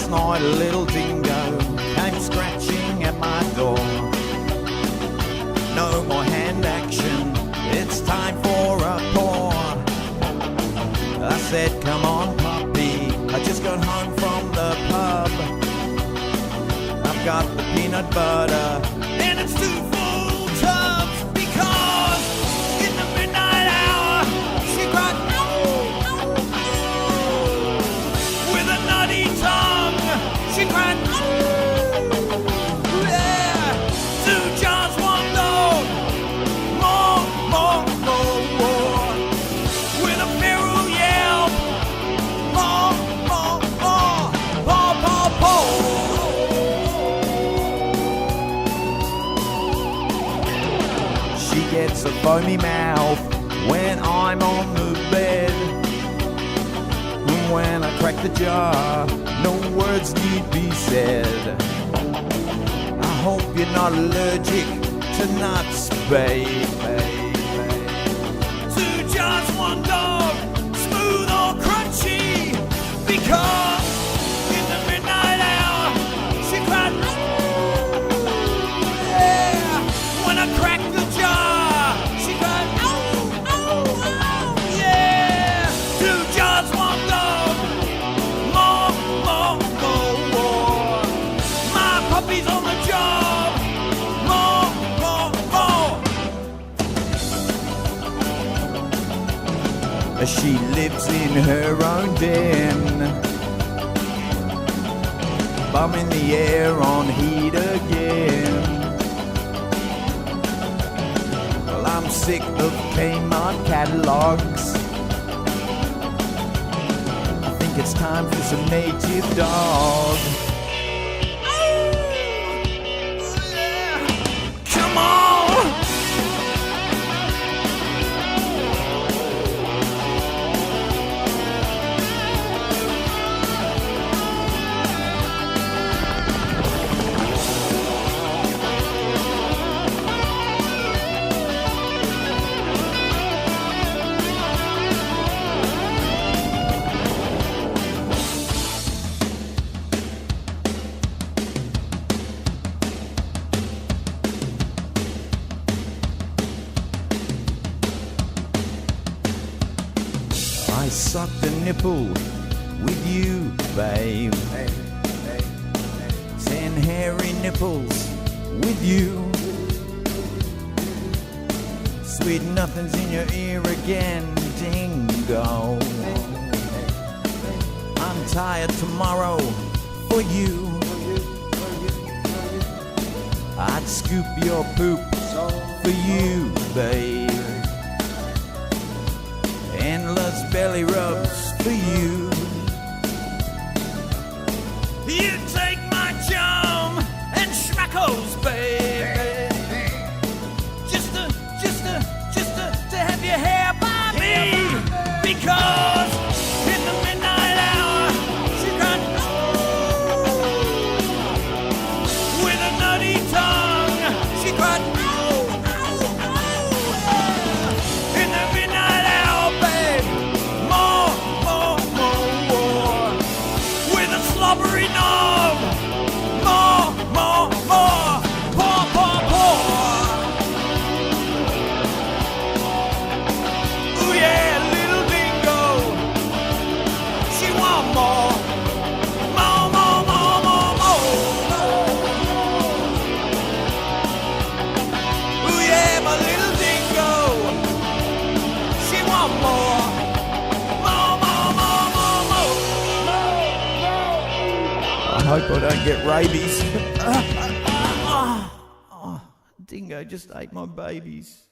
Last night a little dingo came scratching at my door. No more hand action, it's time for a paw. I said, come on puppy, I just got home from the pub. I've got the peanut butter and it's 2 full tubs. Because in the midnight hour she cried no, with a nutty tongue. She cried no, yeah. 2 jars, 1 dog, more, with a feral yelp, more, paw. She gets a foamy mouth when I'm on the bed. And when I crack the jar, no words need be said. I hope you're not allergic to nuts, babe. 2 jars, 1 dog, smooth or crunchy. Because in the midnight hour she cried yeah. When I cracked the jar, she cried yeah. 2 jars, 1 dog, more. My puppy's on the job, more. She lives in her own den, bumming the air on heat again. Well, I'm sick of Kmart catalogs. I think it's time for some native dog. Come on! I sucked a nipple with you, babe. 10 hairy nipples with you. Sweet nothing's in your ear again, dingo. I'm tired tomorrow for you. I'd scoop your poop for you, babe. Endless belly rubs for you. You take my chum and schmackos, baby. Just to have your hair by me. Because in the midnight hour she cried with a nutty tongue. She cried in the midnight hour, babe. More. With a slobbery knob. More. Paw. Ooh yeah, little dingo. She want more. Ooh yeah, my little dingo. She want more. I hope I don't get rabies. Dingo just ate my babies.